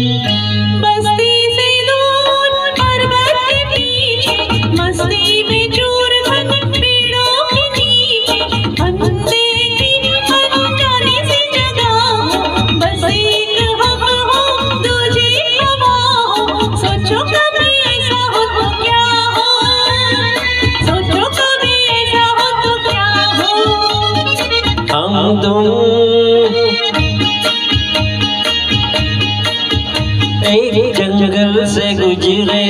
बस्ती से दूर पर्वत के पीछे मस्ती में चूर बन पेड़ों के नीचे अंधेरी अनजानी सी जगह बस एक हवा हो दूजी हवा हो सोचो कभी ऐसा हो तो क्या हो सोचो कभी ऐसा हो तो क्या हो हम तुम एक जंगल से गुजरे